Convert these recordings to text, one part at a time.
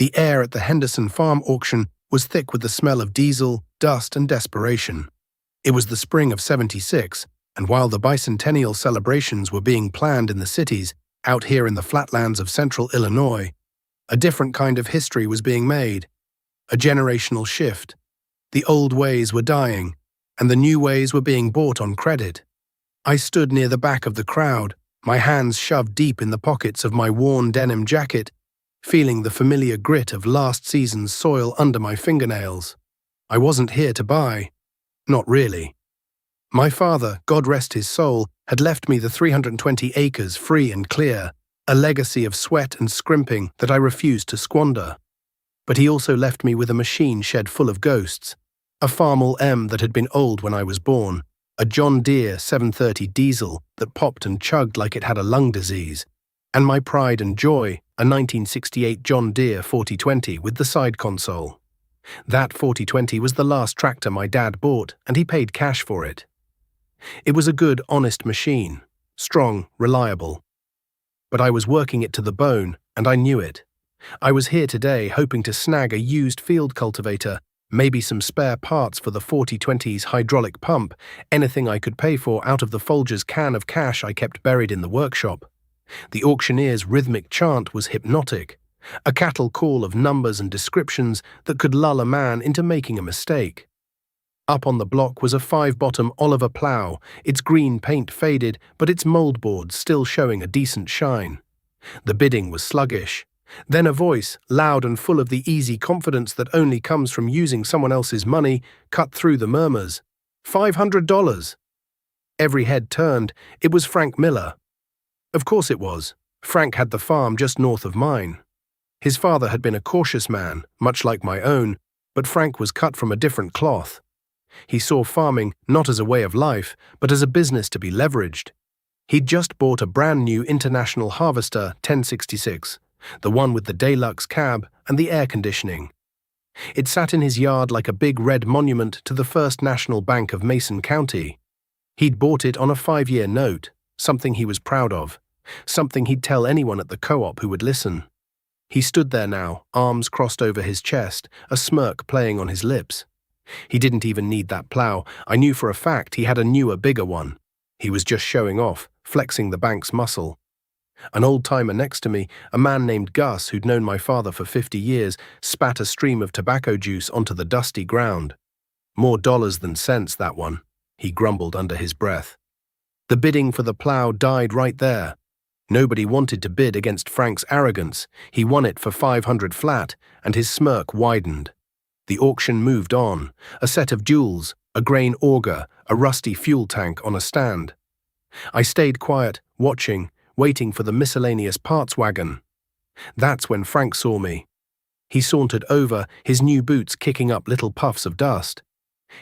The air at the Henderson Farm auction was thick with the smell of diesel, dust, and desperation. It was the spring of '76, and while the bicentennial celebrations were being planned in the cities, out here in the flatlands of central Illinois, a different kind of history was being made. A generational shift. The old ways were dying, and the new ways were being bought on credit. I stood near the back of the crowd, my hands shoved deep in the pockets of my worn denim jacket, feeling the familiar grit of last season's soil under my fingernails. I wasn't here to buy. Not really. My father, God rest his soul, had left me the 320 acres free and clear, a legacy of sweat and scrimping that I refused to squander. But he also left me with a machine shed full of ghosts, a Farmall M that had been old when I was born, a John Deere 730 diesel that popped and chugged like it had a lung disease, and my pride and joy, a 1968 John Deere 4020 with the side console. That 4020 was the last tractor my dad bought, and he paid cash for it. It was a good, honest machine, strong, reliable. But I was working it to the bone, and I knew it. I was here today hoping to snag a used field cultivator, maybe some spare parts for the 4020's hydraulic pump, anything I could pay for out of the Folgers can of cash I kept buried in the workshop. The auctioneer's rhythmic chant was hypnotic, a cattle call of numbers and descriptions that could lull a man into making a mistake. Up on the block was a 5-bottom Oliver plough, its green paint faded, but its moldboards still showing a decent shine. The bidding was sluggish. Then a voice, loud and full of the easy confidence that only comes from using someone else's money, cut through the murmurs. $500. Every head turned. It was Frank Miller. Of course it was. Frank had the farm just north of mine. His father had been a cautious man, much like my own, but Frank was cut from a different cloth. He saw farming not as a way of life, but as a business to be leveraged. He'd just bought a brand new International Harvester 1066, the one with the Deluxe cab and the air conditioning. It sat in his yard like a big red monument to the First National Bank of Mason County. He'd bought it on a 5-year note, something he was proud of, something he'd tell anyone at the co-op who would listen. He stood there now, arms crossed over his chest, a smirk playing on his lips. He didn't even need that plough. I knew for a fact he had a newer, bigger one. He was just showing off, flexing the bank's muscle. An old-timer next to me, a man named Gus who'd known my father for 50 years, spat a stream of tobacco juice onto the dusty ground. More dollars than cents, that one, he grumbled under his breath. The bidding for the plough died right there. Nobody wanted to bid against Frank's arrogance. He won it for $500 flat, and his smirk widened. The auction moved on, a set of duels, a grain auger, a rusty fuel tank on a stand. I stayed quiet, watching, waiting for the miscellaneous parts wagon. That's when Frank saw me. He sauntered over, his new boots kicking up little puffs of dust.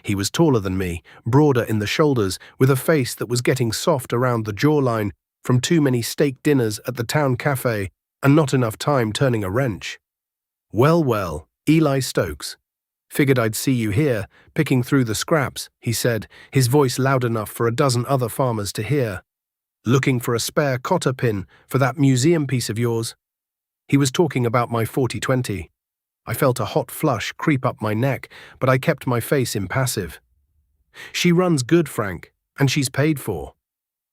He was taller than me, broader in the shoulders, with a face that was getting soft around the jawline from too many steak dinners at the town cafe and not enough time turning a wrench. Well, well, Eli Stokes. Figured I'd see you here, picking through the scraps, he said, his voice loud enough for a dozen other farmers to hear. Looking for a spare cotter pin for that museum piece of yours? He was talking about my 4020. I felt a hot flush creep up my neck, but I kept my face impassive. She runs good, Frank, and she's paid for.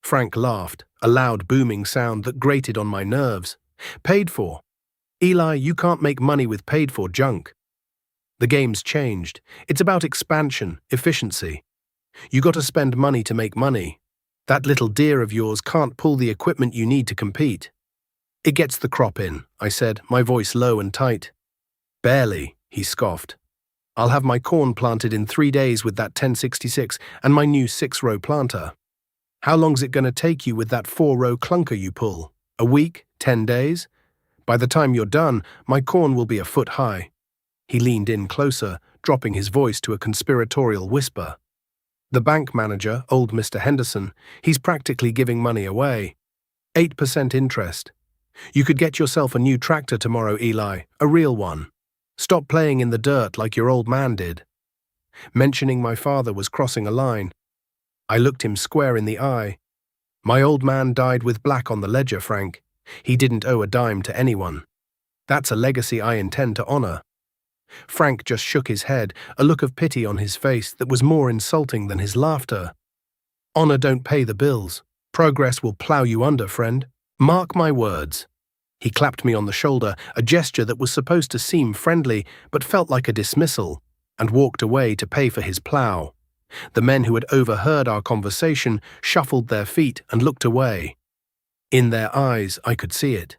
Frank laughed, a loud booming sound that grated on my nerves. Paid for? Eli, you can't make money with paid-for junk. The game's changed. It's about expansion, efficiency. You got to spend money to make money. That little deer of yours can't pull the equipment you need to compete. It gets the crop in, I said, my voice low and tight. Barely, he scoffed. I'll have my corn planted in 3 days with that 1066 and my new 6-row planter. How long's it going to take you with that 4-row clunker you pull? A week? 10 days? By the time you're done, my corn will be a foot high. He leaned in closer, dropping his voice to a conspiratorial whisper. The bank manager, old Mr. Henderson, he's practically giving money away. 8% interest. You could get yourself a new tractor tomorrow, Eli, a real one. Stop playing in the dirt like your old man did. Mentioning my father was crossing a line. I looked him square in the eye. My old man died with black on the ledger, Frank. He didn't owe a dime to anyone. That's a legacy I intend to honor." Frank just shook his head, a look of pity on his face that was more insulting than his laughter. "Honor don't pay the bills. Progress will plow you under, friend. Mark my words." He clapped me on the shoulder, a gesture that was supposed to seem friendly but felt like a dismissal, and walked away to pay for his plow. The men who had overheard our conversation shuffled their feet and looked away. In their eyes, I could see it.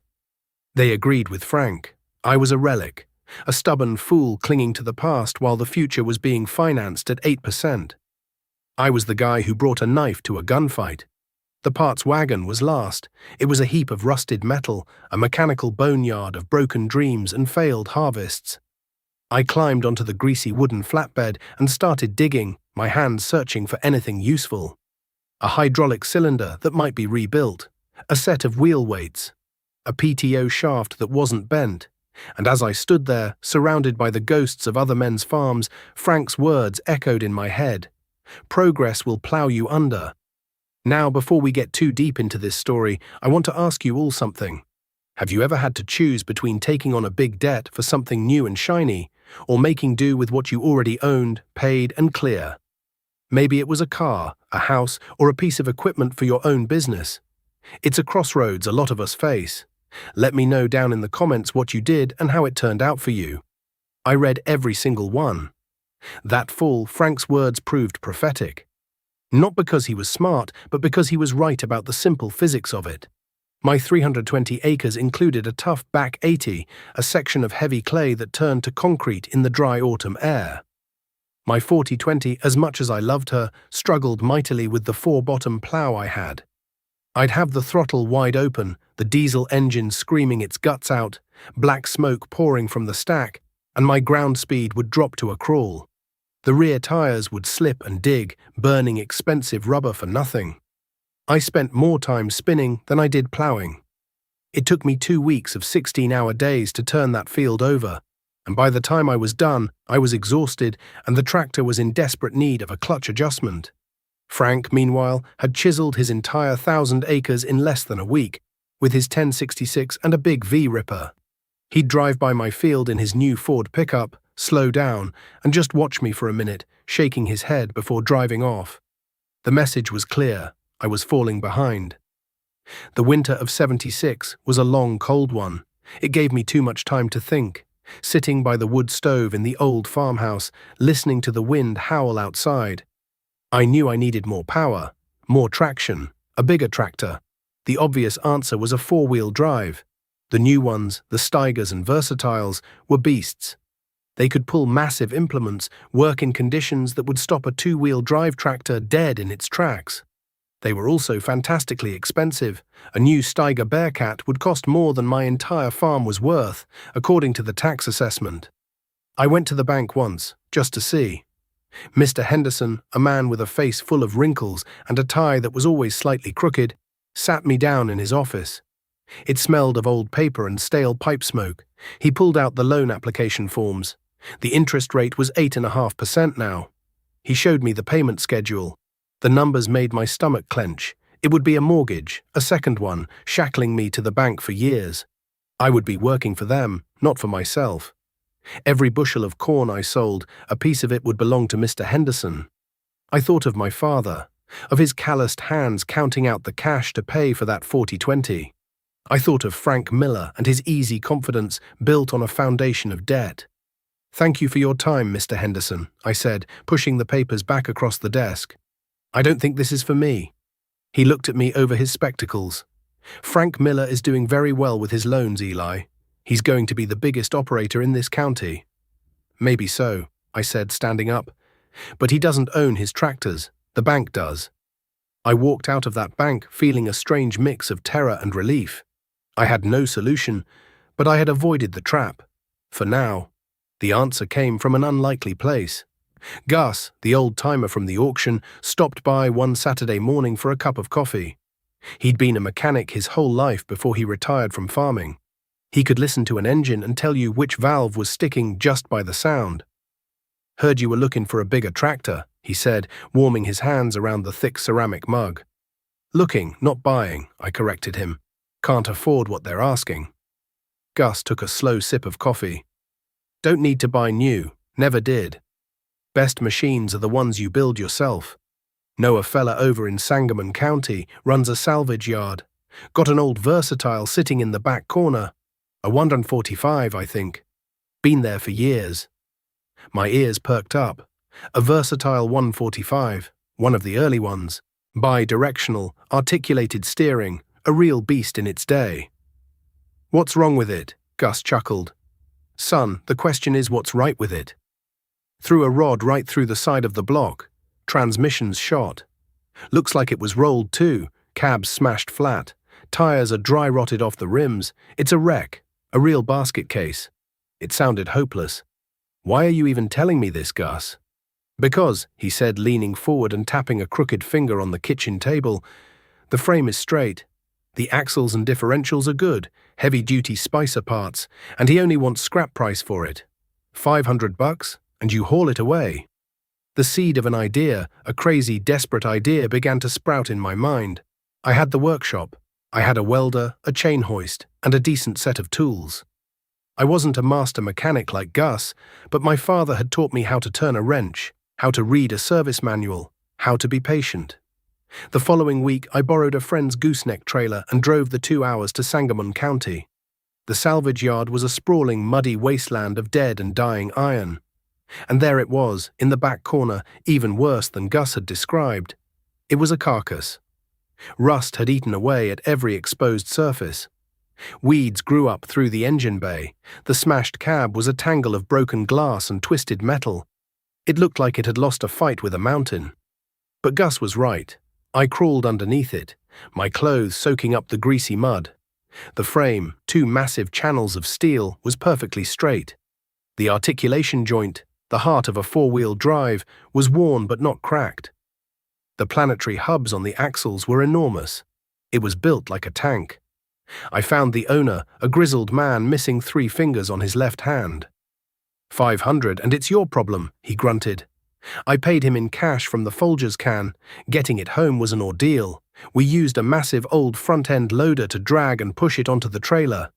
They agreed with Frank. I was a relic, a stubborn fool clinging to the past while the future was being financed at 8%. I was the guy who brought a knife to a gunfight. The parts wagon was last. It was a heap of rusted metal, a mechanical boneyard of broken dreams and failed harvests. I climbed onto the greasy wooden flatbed and started digging, my hands searching for anything useful. A hydraulic cylinder that might be rebuilt, a set of wheel weights, a PTO shaft that wasn't bent, and as I stood there, surrounded by the ghosts of other men's farms, Frank's words echoed in my head. "Progress will plow you under." Now, before we get too deep into this story, I want to ask you all something. Have you ever had to choose between taking on a big debt for something new and shiny, or making do with what you already owned, paid, and clear? Maybe it was a car, a house, or a piece of equipment for your own business. It's a crossroads a lot of us face. Let me know down in the comments what you did and how it turned out for you. I read every single one. That fall, Frank's words proved prophetic. Not because he was smart, but because he was right about the simple physics of it. My 320 acres included a tough back 80, a section of heavy clay that turned to concrete in the dry autumn air. My 4020, as much as I loved her, struggled mightily with the four-bottom plow I had. I'd have the throttle wide open, the diesel engine screaming its guts out, black smoke pouring from the stack, and my ground speed would drop to a crawl. The rear tires would slip and dig, burning expensive rubber for nothing. I spent more time spinning than I did plowing. It took me 2 weeks of 16-hour days to turn that field over, and by the time I was done, I was exhausted and the tractor was in desperate need of a clutch adjustment. Frank, meanwhile, had chiseled his entire 1,000 acres in less than a week, with his 1066 and a big V-ripper. He'd drive by my field in his new Ford pickup, slow down, and just watch me for a minute, shaking his head before driving off. The message was clear. I was falling behind. The winter of '76 was a long, cold one. It gave me too much time to think, sitting by the wood stove in the old farmhouse, listening to the wind howl outside. I knew I needed more power, more traction, a bigger tractor. The obvious answer was a four-wheel drive. The new ones, the Steigers and Versatiles, were beasts. They could pull massive implements, work in conditions that would stop a two-wheel drive tractor dead in its tracks. They were also fantastically expensive. A new Steiger Bearcat would cost more than my entire farm was worth, according to the tax assessment. I went to the bank once, just to see. Mr. Henderson, a man with a face full of wrinkles and a tie that was always slightly crooked, sat me down in his office. It smelled of old paper and stale pipe smoke. He pulled out the loan application forms. The interest rate was 8.5% now. He showed me the payment schedule. The numbers made my stomach clench. It would be a mortgage, a second one, shackling me to the bank for years. I would be working for them, not for myself. Every bushel of corn I sold, a piece of it would belong to Mr. Henderson. I thought of my father, of his calloused hands counting out the cash to pay for that 40/20. I thought of Frank Miller and his easy confidence built on a foundation of debt. "Thank you for your time, Mr. Henderson," I said, pushing the papers back across the desk. "I don't think this is for me." He looked at me over his spectacles. "Frank Miller is doing very well with his loans, Eli. He's going to be the biggest operator in this county." "Maybe so," I said, standing up. "But he doesn't own his tractors. The bank does." I walked out of that bank feeling a strange mix of terror and relief. I had no solution, but I had avoided the trap. For now. The answer came from an unlikely place. Gus, the old-timer from the auction, stopped by one Saturday morning for a cup of coffee. He'd been a mechanic his whole life before he retired from farming. He could listen to an engine and tell you which valve was sticking just by the sound. "Heard you were looking for a bigger tractor," he said, warming his hands around the thick ceramic mug. "Looking, not buying," I corrected him. "Can't afford what they're asking." Gus took a slow sip of coffee. Don't need to buy new, never did. Best machines are the ones you build yourself. Know a fella over in Sangamon County, runs a salvage yard. Got an old Versatile sitting in the back corner. A 145, I think. Been there for years. My ears perked up. A Versatile 145, one of the early ones. Bi-directional, articulated steering, a real beast in its day. What's wrong with it? Gus chuckled. Son, the question is what's right with it. Threw a rod right through the side of the block. Transmission's shot. Looks like it was rolled too. Cab's smashed flat. Tires are dry rotted off the rims. It's a wreck. A real basket case. It sounded hopeless. Why are you even telling me this, Gus? Because, he said, leaning forward and tapping a crooked finger on the kitchen table, the frame is straight. The axles and differentials are good, heavy-duty Spicer parts, and he only wants scrap price for it. $500, and you haul it away. The seed of an idea, a crazy, desperate idea, began to sprout in my mind. I had the workshop. I had a welder, a chain hoist, and a decent set of tools. I wasn't a master mechanic like Gus, but my father had taught me how to turn a wrench, how to read a service manual, how to be patient. The following week, I borrowed a friend's gooseneck trailer and drove the 2 hours to Sangamon County. The salvage yard was a sprawling, muddy wasteland of dead and dying iron. And there it was, in the back corner, even worse than Gus had described. It was a carcass. Rust had eaten away at every exposed surface. Weeds grew up through the engine bay. The smashed cab was a tangle of broken glass and twisted metal. It looked like it had lost a fight with a mountain. But Gus was right. I crawled underneath it, my clothes soaking up the greasy mud. The frame, 2 massive channels of steel, was perfectly straight. The articulation joint, the heart of a 4-wheel drive, was worn but not cracked. The planetary hubs on the axles were enormous. It was built like a tank. I found the owner, a grizzled man missing 3 fingers on his left hand. $500, and it's your problem, he grunted. I paid him in cash from the Folgers can. Getting it home was an ordeal. We used a massive old front-end loader to drag and push it onto the trailer.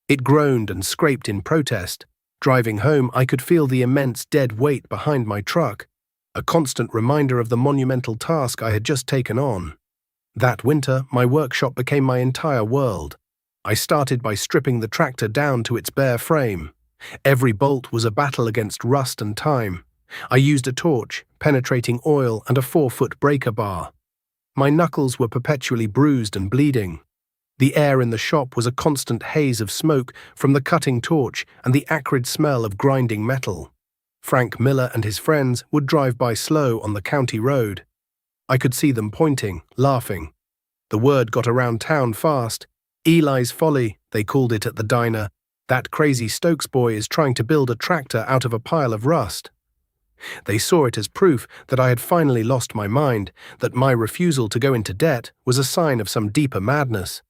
It groaned and scraped in protest. Driving home, I could feel the immense dead weight behind my truck, a constant reminder of the monumental task I had just taken on. That winter, my workshop became my entire world. I started by stripping the tractor down to its bare frame. Every bolt was a battle against rust and time. I used a torch, penetrating oil, and a 4-foot breaker bar. My knuckles were perpetually bruised and bleeding. The air in the shop was a constant haze of smoke from the cutting torch and the acrid smell of grinding metal. Frank Miller and his friends would drive by slow on the county road. I could see them pointing, laughing. The word got around town fast. Eli's Folly, they called it at the diner. That crazy Stokes boy is trying to build a tractor out of a pile of rust. They saw it as proof that I had finally lost my mind, that my refusal to go into debt was a sign of some deeper madness.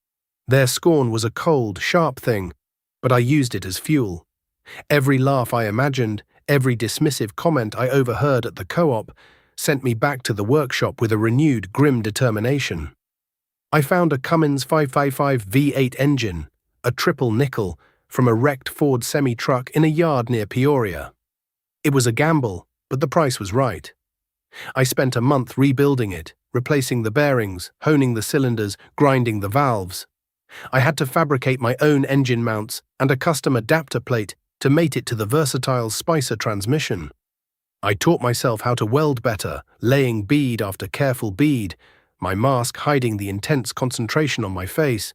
Their scorn was a cold, sharp thing, but I used it as fuel. Every laugh I imagined, every dismissive comment I overheard at the co-op, sent me back to the workshop with a renewed, grim determination. I found a Cummins 555 V8 engine, a triple nickel, from a wrecked Ford semi-truck in a yard near Peoria. It was a gamble, but the price was right. I spent a month rebuilding it, replacing the bearings, honing the cylinders, grinding the valves. I had to fabricate my own engine mounts and a custom adapter plate to mate it to the versatile Spicer transmission. I taught myself how to weld better, laying bead after careful bead, my mask hiding the intense concentration on my face.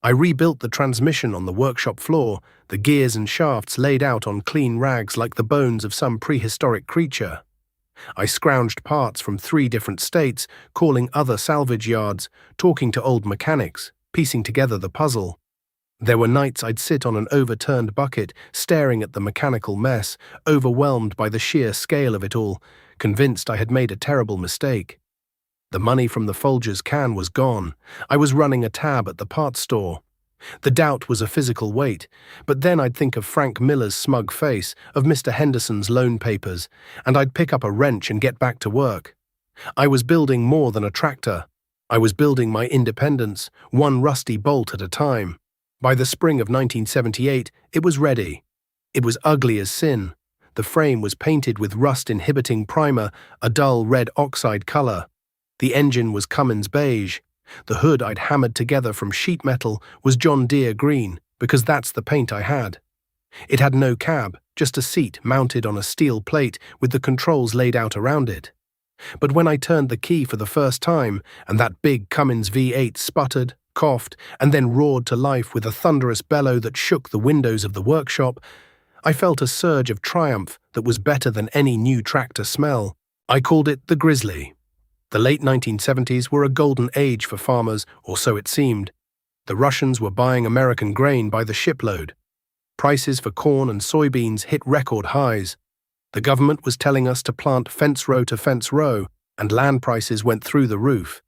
I rebuilt the transmission on the workshop floor, the gears and shafts laid out on clean rags like the bones of some prehistoric creature. I scrounged parts from 3 different states, calling other salvage yards, talking to old mechanics, piecing together the puzzle. There were nights I'd sit on an overturned bucket, staring at the mechanical mess, overwhelmed by the sheer scale of it all, convinced I had made a terrible mistake. The money from the Folgers can was gone. I was running a tab at the parts store. The doubt was a physical weight, but then I'd think of Frank Miller's smug face, of Mr. Henderson's loan papers, and I'd pick up a wrench and get back to work. I was building more than a tractor. I was building my independence, one rusty bolt at a time. By the spring of 1978, it was ready. It was ugly as sin. The frame was painted with rust-inhibiting primer, a dull red oxide color. The engine was Cummins beige. The hood I'd hammered together from sheet metal was John Deere green, because that's the paint I had. It had no cab, just a seat mounted on a steel plate with the controls laid out around it. But when I turned the key for the first time, and that big Cummins V8 sputtered, coughed, and then roared to life with a thunderous bellow that shook the windows of the workshop, I felt a surge of triumph that was better than any new tractor smell. I called it the Grizzly. The late 1970s were a golden age for farmers, or so it seemed. The Russians were buying American grain by the shipload. Prices for corn and soybeans hit record highs. The government was telling us to plant fence row to fence row, and land prices went through the roof.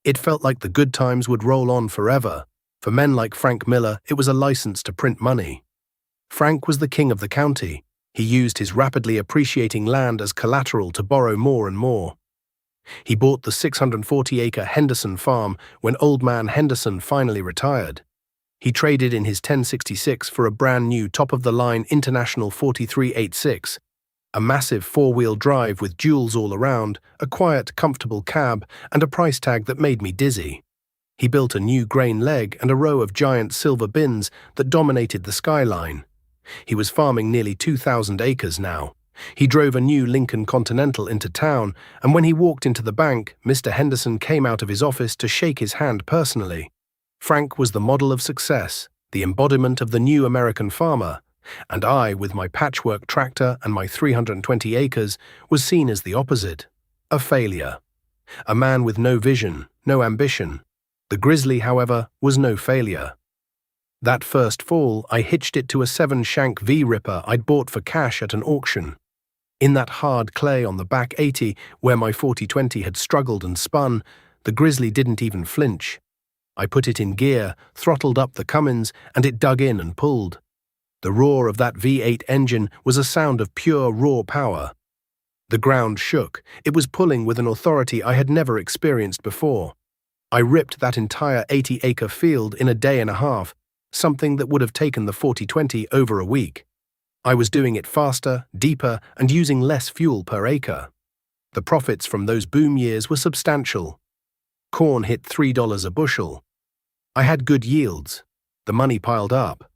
It felt like the good times would roll on forever. For men like Frank Miller, it was a license to print money. Frank was the king of the county. He used his rapidly appreciating land as collateral to borrow more and more. He bought the 640-acre Henderson farm when Old Man Henderson finally retired. He traded in his 1066 for a brand new top-of-the-line International 4386, a massive four-wheel drive with jewels all around, a quiet, comfortable cab, and a price tag that made me dizzy. He built a new grain leg and a row of giant silver bins that dominated the skyline. He was farming nearly 2,000 acres now. He drove a new Lincoln Continental into town, and when he walked into the bank, Mr. Henderson came out of his office to shake his hand personally. Frank was the model of success, the embodiment of the new American farmer, and I, with my patchwork tractor and my 320 acres, was seen as the opposite, a failure. A man with no vision, no ambition. The Grizzly, however, was no failure. That first fall, I hitched it to a 7-shank V-ripper I'd bought for cash at an auction. In that hard clay on the back 80, where my 4020 had struggled and spun, the Grizzly didn't even flinch. I put it in gear, throttled up the Cummins, and it dug in and pulled. The roar of that V8 engine was a sound of pure raw power. The ground shook. It was pulling with an authority I had never experienced before. I ripped that entire 80-acre field in a day and a half, something that would have taken the 4020 over a week. I was doing it faster, deeper, and using less fuel per acre. The profits from those boom years were substantial. Corn hit $3 a bushel. I had good yields. The money piled up.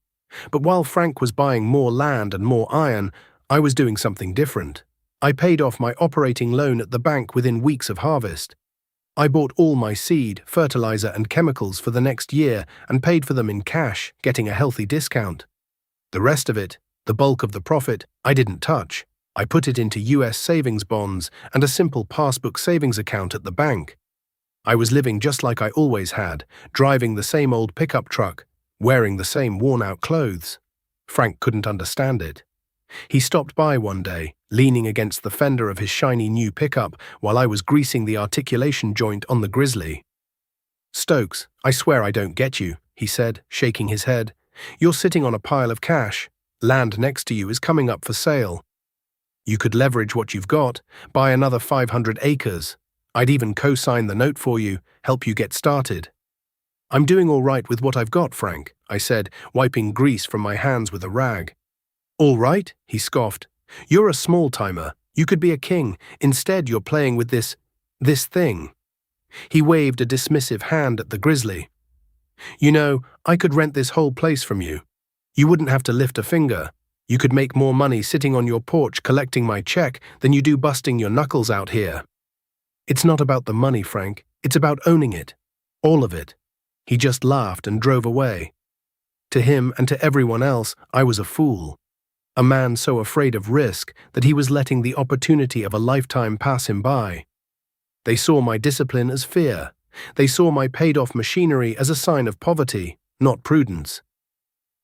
But while Frank was buying more land and more iron, I was doing something different. I paid off my operating loan at the bank within weeks of harvest. I bought all my seed, fertilizer, and chemicals for the next year and paid for them in cash, getting a healthy discount. The rest of it, the bulk of the profit, I didn't touch. I put it into US savings bonds and a simple passbook savings account at the bank. I was living just like I always had, driving the same old pickup truck, wearing the same worn-out clothes. Frank couldn't understand it. He stopped by one day, leaning against the fender of his shiny new pickup while I was greasing the articulation joint on the Grizzly. "Stokes, I swear I don't get you," he said, shaking his head. "You're sitting on a pile of cash. Land next to you is coming up for sale. You could leverage what you've got, buy another 500 acres. I'd even co-sign the note for you, help you get started." "I'm doing all right with what I've got, Frank," I said, wiping grease from my hands with a rag. "All right?" he scoffed. "You're a small-timer. You could be a king. Instead, you're playing with this thing." He waved a dismissive hand at the Grizzly. "You know, I could rent this whole place from you. You wouldn't have to lift a finger. You could make more money sitting on your porch collecting my check than you do busting your knuckles out here." "It's not about the money, Frank. It's about owning it. All of it." He just laughed and drove away. To him and to everyone else, I was a fool. A man so afraid of risk that he was letting the opportunity of a lifetime pass him by. They saw my discipline as fear. They saw my paid-off machinery as a sign of poverty, not prudence.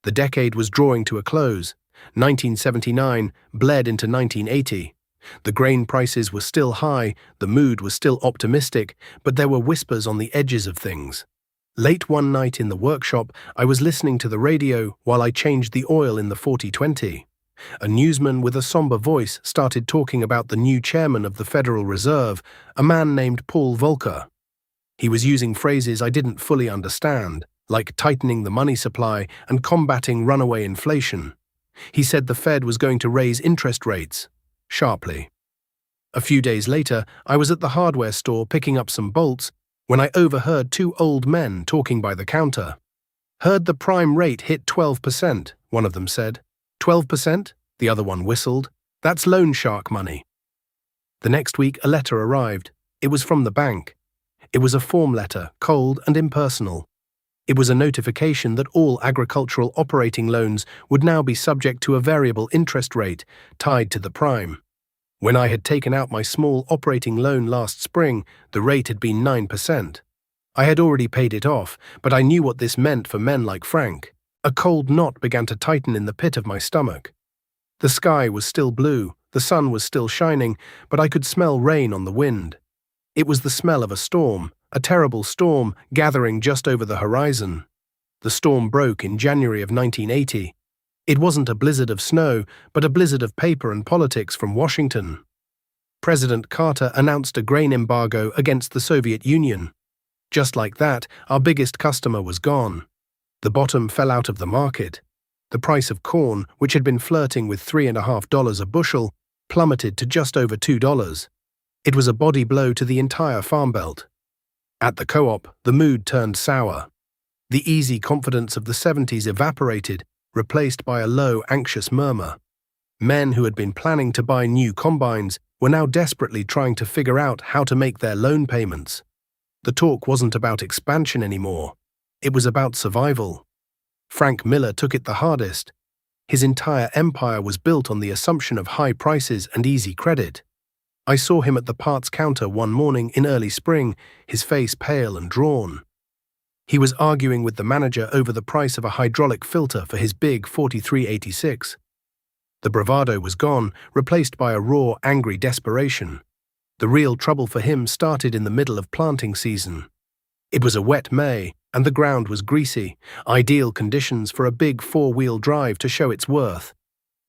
The decade was drawing to a close. 1979 bled into 1980. The grain prices were still high, the mood was still optimistic, but there were whispers on the edges of things. Late one night in the workshop, I was listening to the radio while I changed the oil in the 4020. A newsman with a somber voice started talking about the new chairman of the Federal Reserve, a man named Paul Volcker. He was using phrases I didn't fully understand. like tightening the money supply and combating runaway inflation. He said the Fed was going to raise interest rates, sharply. A few days later, I was at the hardware store picking up some bolts when I overheard two old men talking by the counter. "Heard the prime rate hit 12%, one of them said. 12%? The other one whistled. That's loan shark money. The next week, a letter arrived. It was from the bank. It was a form letter, cold and impersonal. It was a notification that all agricultural operating loans would now be subject to a variable interest rate tied to the prime. When I had taken out my small operating loan last spring, the rate had been 9%. I had already paid it off, but I knew what this meant for men like Frank. A cold knot began to tighten in the pit of my stomach. The sky was still blue, the sun was still shining, but I could smell rain on the wind. It was the smell of a storm, a terrible storm gathering just over the horizon. The storm broke in January of 1980. It wasn't a blizzard of snow, but a blizzard of paper and politics from Washington. President Carter announced a grain embargo against the Soviet Union. Just like that, our biggest customer was gone. The bottom fell out of the market. The price of corn, which had been flirting with $3.50 a bushel, plummeted to just over $2. It was a body blow to the entire Farm Belt. At the co-op, the mood turned sour. The easy confidence of the 70s evaporated, replaced by a low, anxious murmur. Men who had been planning to buy new combines were now desperately trying to figure out how to make their loan payments. The talk wasn't about expansion anymore. It was about survival. Frank Miller took it the hardest. His entire empire was built on the assumption of high prices and easy credit. I saw him at the parts counter one morning in early spring, his face pale and drawn. He was arguing with the manager over the price of a hydraulic filter for his big 4386. The bravado was gone, replaced by a raw, angry desperation. The real trouble for him started in the middle of planting season. It was a wet May, and the ground was greasy, ideal conditions for a big four-wheel drive to show its worth.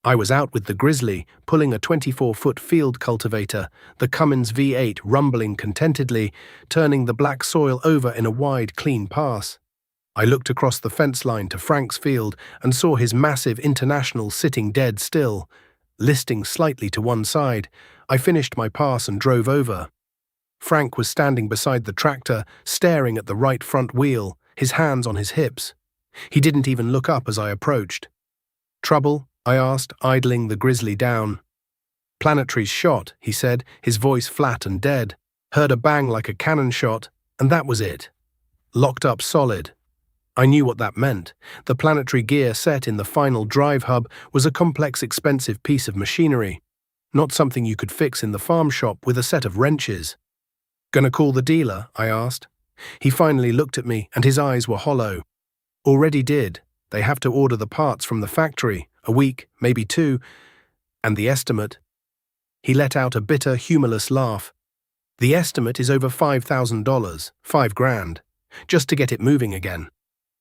I was out with the Grizzly, pulling a 24-foot field cultivator, the Cummins V8 rumbling contentedly, turning the black soil over in a wide, clean pass. I looked across the fence line to Frank's field and saw his massive International sitting dead still, listing slightly to one side. I finished my pass and drove over. Frank was standing beside the tractor, staring at the right front wheel, his hands on his hips. He didn't even look up as I approached. "Trouble?" I asked, idling the Grizzly down. "Planetary's shot," he said, his voice flat and dead. Heard a bang like a cannon shot, and that was it. Locked up solid. I knew what that meant. The Planetary gear set in the final drive hub was a complex, expensive piece of machinery, not something you could fix in the farm shop with a set of wrenches. "Gonna call the dealer?" I asked. He finally looked at me, and his eyes were hollow. "Already did. They have to order the parts from the factory. A week, maybe two. And the estimate?" He let out a bitter, humorless laugh. "The estimate is over $5,000, $5,000, just to get it moving again."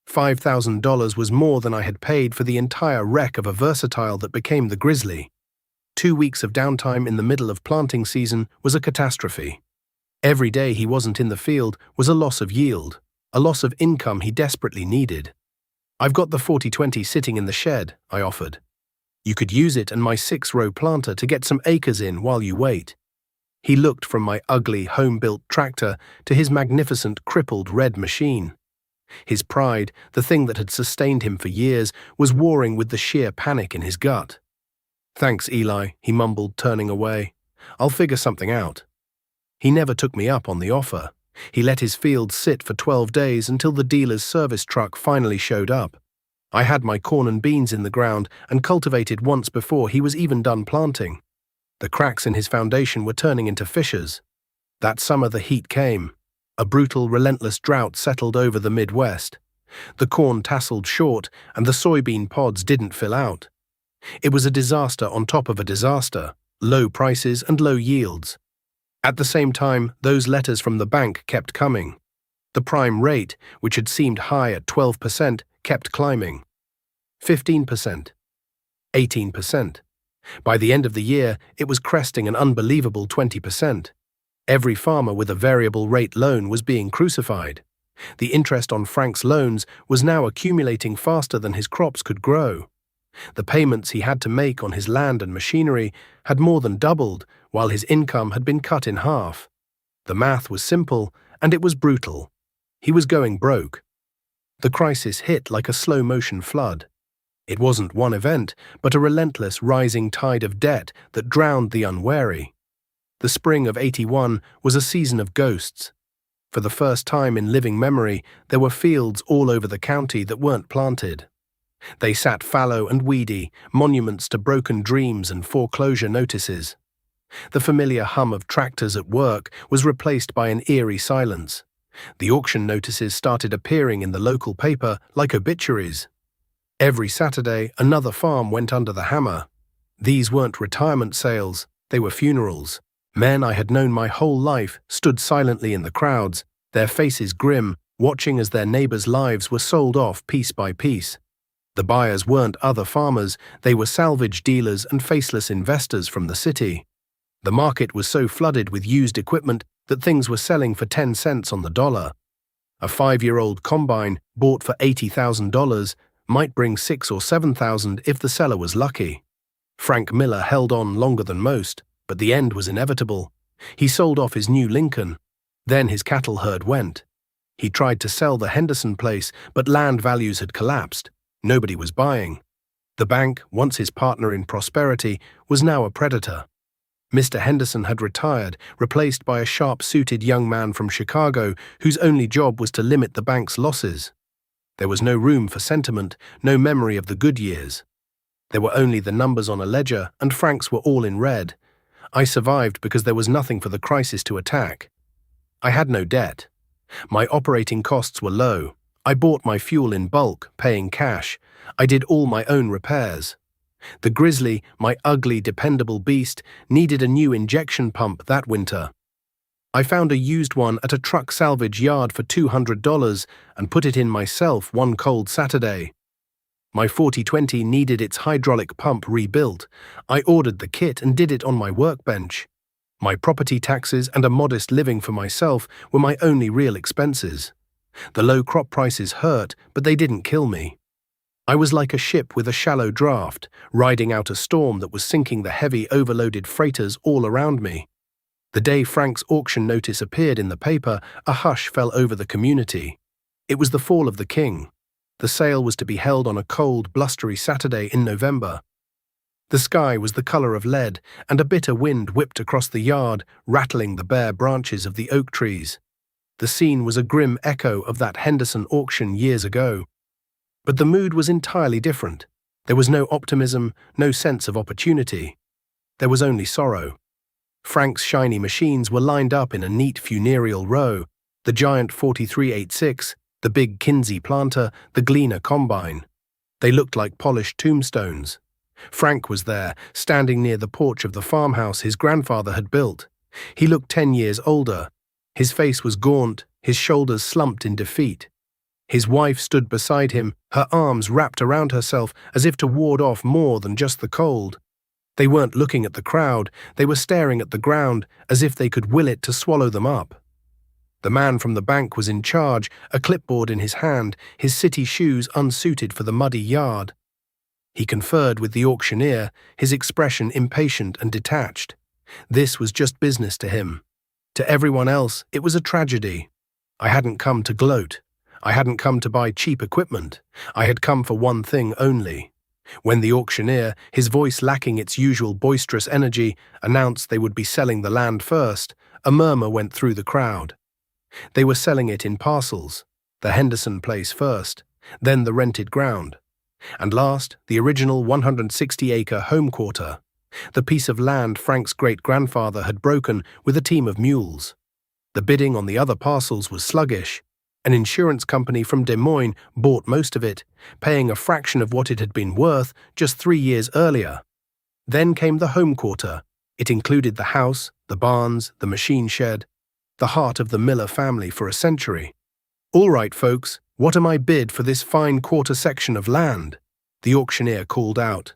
$5,000 was more than I had paid for the entire wreck of a Versatile that became the Grizzly. 2 weeks of downtime in the middle of planting season was a catastrophe. Every day he wasn't in the field was a loss of yield, a loss of income he desperately needed. "I've got the 4020 sitting in the shed," I offered. "You could use it and my 6-row planter to get some acres in while you wait." He looked from my ugly, home-built tractor to his magnificent, crippled red machine. His pride, the thing that had sustained him for years, was warring with the sheer panic in his gut. "Thanks, Eli," he mumbled, turning away. "I'll figure something out." He never took me up on the offer. He let his field sit for 12 days until the dealer's service truck finally showed up. I had my corn and beans in the ground and cultivated once before he was even done planting. The cracks in his foundation were turning into fissures. That summer the heat came. A brutal, relentless drought settled over the Midwest. The corn tasseled short and the soybean pods didn't fill out. It was a disaster on top of a disaster, low prices and low yields. At the same time, those letters from the bank kept coming. The prime rate, which had seemed high at 12%, kept climbing. 15%. 18%. By the end of the year, it was cresting an unbelievable 20%. Every farmer with a variable rate loan was being crucified. The interest on Frank's loans was now accumulating faster than his crops could grow. The payments he had to make on his land and machinery had more than doubled, while his income had been cut in half. The math was simple, and it was brutal. He was going broke. The crisis hit like a slow-motion flood. It wasn't one event, but a relentless rising tide of debt that drowned the unwary. The spring of '81 was a season of ghosts. For the first time in living memory, there were fields all over the county that weren't planted. They sat fallow and weedy, monuments to broken dreams and foreclosure notices. The familiar hum of tractors at work was replaced by an eerie silence. The auction notices started appearing in the local paper like obituaries. Every Saturday, another farm went under the hammer. These weren't retirement sales, they were funerals. Men I had known my whole life stood silently in the crowds, their faces grim, watching as their neighbors' lives were sold off piece by piece. The buyers weren't other farmers, they were salvage dealers and faceless investors from the city. The market was so flooded with used equipment that things were selling for 10 cents on the dollar. A 5-year-old combine bought for $80,000 might bring $6,000 or $7,000 if the seller was lucky. Frank Miller held on longer than most, but the end was inevitable. He sold off his new Lincoln. Then his cattle herd went. He tried to sell the Henderson place, but land values had collapsed. Nobody was buying. The bank, once his partner in prosperity, was now a predator. Mr. Henderson had retired, replaced by a sharp-suited young man from Chicago whose only job was to limit the bank's losses. There was no room for sentiment, no memory of the good years. There were only the numbers on a ledger, and Frank's were all in red. I survived because there was nothing for the crisis to attack. I had no debt. My operating costs were low. I bought my fuel in bulk, paying cash. I did all my own repairs. The Grizzly, my ugly, dependable beast, needed a new injection pump that winter. I found a used one at a truck salvage yard for $200 and put it in myself one cold Saturday. My 4020 needed its hydraulic pump rebuilt. I ordered the kit and did it on my workbench. My property taxes and a modest living for myself were my only real expenses. The low crop prices hurt, but they didn't kill me. I was like a ship with a shallow draft, riding out a storm that was sinking the heavy, overloaded freighters all around me. The day Frank's auction notice appeared in the paper, a hush fell over the community. It was the fall of the king. The sale was to be held on a cold, blustery Saturday in November. The sky was the color of lead, and a bitter wind whipped across the yard, rattling the bare branches of the oak trees. The scene was a grim echo of that Henderson auction years ago. But the mood was entirely different. There was no optimism, no sense of opportunity. There was only sorrow. Frank's shiny machines were lined up in a neat funereal row, the giant 4386, the big Kinsey planter, the Gleaner combine. They looked like polished tombstones. Frank was there, standing near the porch of the farmhouse his grandfather had built. He looked 10 years older. His face was gaunt, his shoulders slumped in defeat. His wife stood beside him, her arms wrapped around herself as if to ward off more than just the cold. They weren't looking at the crowd, they were staring at the ground as if they could will it to swallow them up. The man from the bank was in charge, a clipboard in his hand, his city shoes unsuited for the muddy yard. He conferred with the auctioneer, his expression impatient and detached. This was just business to him. To everyone else, it was a tragedy. I hadn't come to gloat. I hadn't come to buy cheap equipment. I had come for one thing only. When the auctioneer, his voice lacking its usual boisterous energy, announced they would be selling the land first, a murmur went through the crowd. They were selling it in parcels, the Henderson place first, then the rented ground, and last, the original 160-acre home quarter, the piece of land Frank's great-grandfather had broken with a team of mules. The bidding on the other parcels was sluggish. An insurance company from Des Moines bought most of it, paying a fraction of what it had been worth just 3 years earlier. Then came the home quarter. It included the house, the barns, the machine shed, the heart of the Miller family for a century. "All right, folks, what am I bid for this fine quarter section of land?" the auctioneer called out.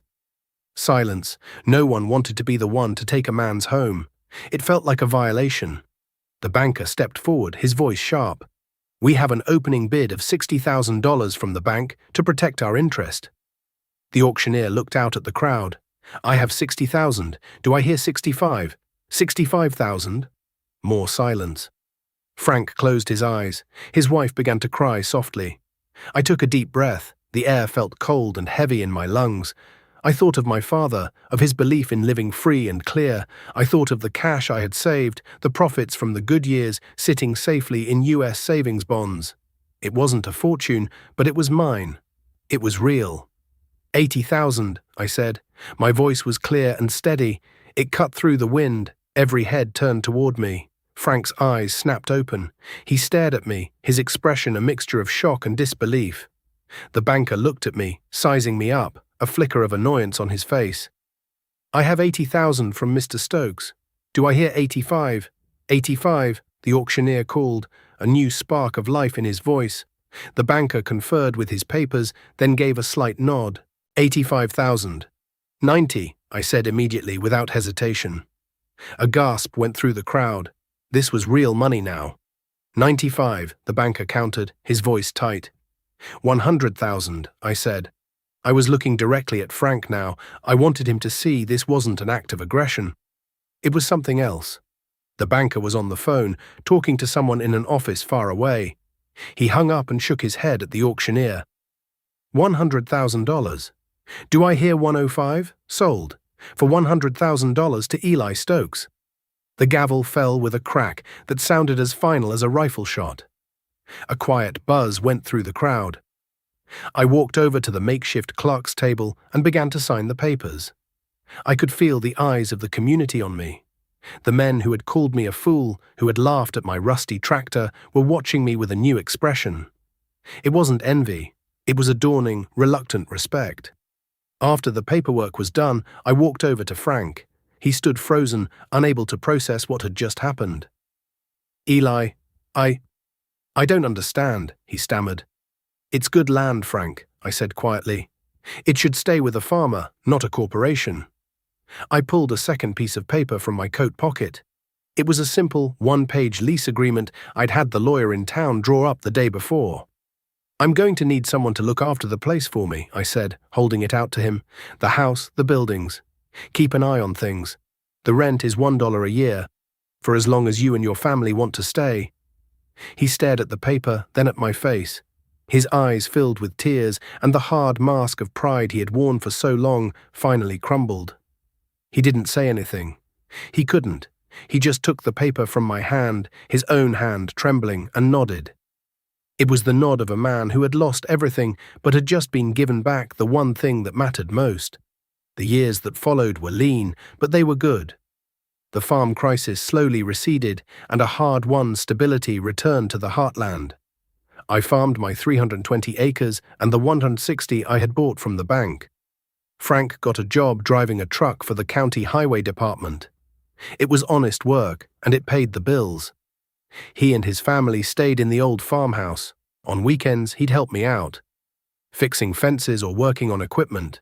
Silence. No one wanted to be the one to take a man's home. It felt like a violation. The banker stepped forward, his voice sharp. We have an opening bid of $60,000 from the bank to protect our interest." The auctioneer looked out at the crowd. "I have 60,000. Do I hear 65? 65,000? More silence. Frank closed his eyes. His wife began to cry softly. I took a deep breath. The air felt cold and heavy in my lungs. I thought of my father, of his belief in living free and clear. I thought of the cash I had saved, the profits from the good years sitting safely in US savings bonds. It wasn't a fortune, but it was mine. It was real. 80,000, I said. My voice was clear and steady. It cut through the wind. Every head turned toward me. Frank's eyes snapped open. He stared at me, his expression a mixture of shock and disbelief. The banker looked at me, sizing me up, a flicker of annoyance on his face. "I have 80,000 from Mr. Stokes. Do I hear 85? 85, the auctioneer called, a new spark of life in his voice. The banker conferred with his papers, then gave a slight nod. 85,000. 90, I said immediately without hesitation. A gasp went through the crowd. This was real money now. 95, the banker countered, his voice tight. 100,000, I said. I was looking directly at Frank now. I wanted him to see this wasn't an act of aggression. It was something else. The banker was on the phone, talking to someone in an office far away. He hung up and shook his head at the auctioneer. $100,000. Do I hear 105? Sold. For $100,000 to Eli Stokes. The gavel fell with a crack that sounded as final as a rifle shot. A quiet buzz went through the crowd. I walked over to the makeshift clerk's table and began to sign the papers. I could feel the eyes of the community on me. The men who had called me a fool, who had laughed at my rusty tractor, were watching me with a new expression. It wasn't envy. It was a dawning, reluctant respect. After the paperwork was done, I walked over to Frank. He stood frozen, unable to process what had just happened. Eli, I don't understand, he stammered. It's good land, Frank, I said quietly. It should stay with a farmer, not a corporation. I pulled a second piece of paper from my coat pocket. It was a simple, one-page lease agreement I'd had the lawyer in town draw up the day before. I'm going to need someone to look after the place for me, I said, holding it out to him. The house, the buildings. Keep an eye on things. The rent is $1 a year, for as long as you and your family want to stay. He stared at the paper, then at my face. His eyes filled with tears, and the hard mask of pride he had worn for so long finally crumbled. He didn't say anything. He couldn't. He just took the paper from my hand, his own hand trembling, and nodded. It was the nod of a man who had lost everything but had just been given back the one thing that mattered most. The years that followed were lean, but they were good. The farm crisis slowly receded, and a hard-won stability returned to the heartland. I farmed my 320 acres and the 160 I had bought from the bank. Frank got a job driving a truck for the county highway department. It was honest work, and it paid the bills. He and his family stayed in the old farmhouse. On weekends, he'd help me out, fixing fences or working on equipment.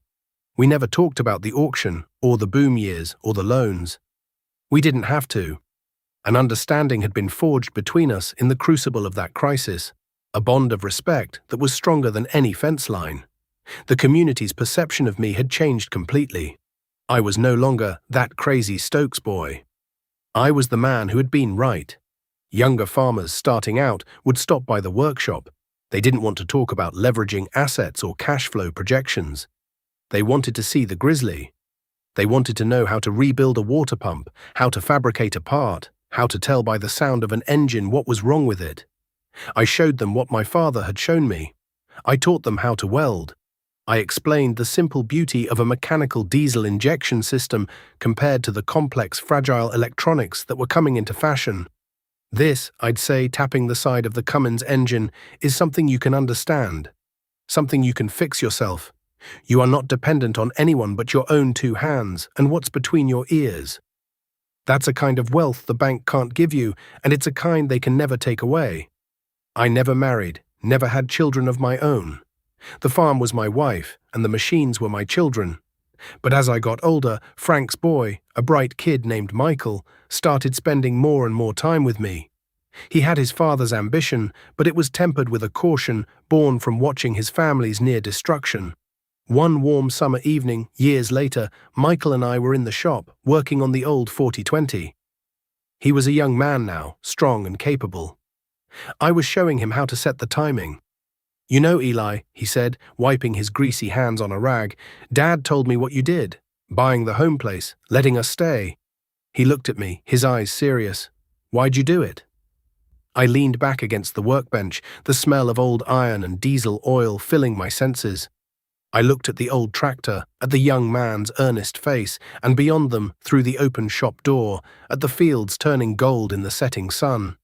We never talked about the auction, or the boom years, or the loans. We didn't have to. An understanding had been forged between us in the crucible of that crisis, a bond of respect that was stronger than any fence line. The community's perception of me had changed completely. I was no longer that crazy Stokes boy. I was the man who had been right. Younger farmers starting out would stop by the workshop. They didn't want to talk about leveraging assets or cash flow projections. They wanted to see the grizzly. They wanted to know how to rebuild a water pump, how to fabricate a part, how to tell by the sound of an engine what was wrong with it. I showed them what my father had shown me. I taught them how to weld. I explained the simple beauty of a mechanical diesel injection system compared to the complex, fragile electronics that were coming into fashion. This, I'd say, tapping the side of the Cummins engine, is something you can understand, something you can fix yourself. You are not dependent on anyone but your own two hands and what's between your ears. That's a kind of wealth the bank can't give you, and it's a kind they can never take away. I never married, never had children of my own. The farm was my wife, and the machines were my children. But as I got older, Frank's boy, a bright kid named Michael, started spending more and more time with me. He had his father's ambition, but it was tempered with a caution born from watching his family's near destruction. One warm summer evening, years later, Michael and I were in the shop, working on the old 4020. He was a young man now, strong and capable. I was showing him how to set the timing. "You know, Eli," he said, wiping his greasy hands on a rag, "Dad told me what you did, buying the home place, letting us stay." He looked at me, his eyes serious. "Why'd you do it?" I leaned back against the workbench, the smell of old iron and diesel oil filling my senses. I looked at the old tractor, at the young man's earnest face, and beyond them, through the open shop door, at the fields turning gold in the setting sun.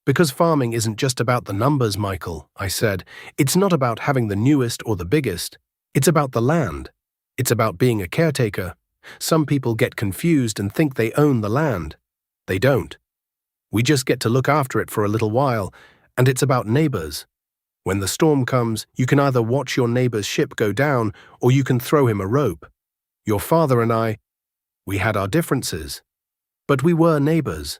"Because farming isn't just about the numbers, Michael," I said. "It's not about having the newest or the biggest. It's about the land. It's about being a caretaker. Some people get confused and think they own the land. They don't. We just get to look after it for a little while, and it's about neighbors. When the storm comes, you can either watch your neighbor's ship go down, or you can throw him a rope. Your father and I, we had our differences, but we were neighbors."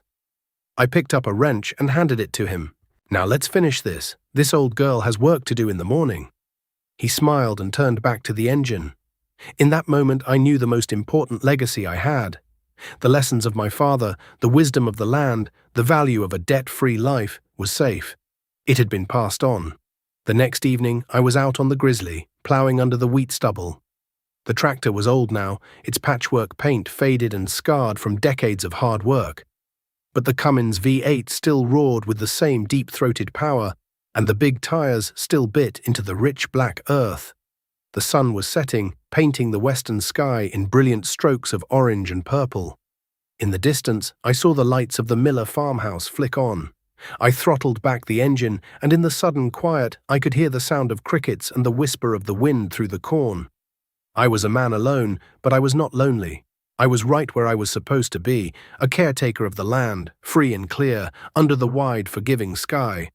I picked up a wrench and handed it to him. "Now let's finish this. This old girl has work to do in the morning." He smiled and turned back to the engine. In that moment, I knew the most important legacy I had. The lessons of my father, the wisdom of the land, the value of a debt-free life was safe. It had been passed on. The next evening, I was out on the Grizzly, ploughing under the wheat stubble. The tractor was old now, its patchwork paint faded and scarred from decades of hard work. But the Cummins V8 still roared with the same deep-throated power, and the big tires still bit into the rich black earth. The sun was setting, painting the western sky in brilliant strokes of orange and purple. In the distance, I saw the lights of the Miller farmhouse flick on. I throttled back the engine, and in the sudden quiet, I could hear the sound of crickets and the whisper of the wind through the corn. I was a man alone, but I was not lonely. I was right where I was supposed to be, a caretaker of the land, free and clear, under the wide, forgiving sky.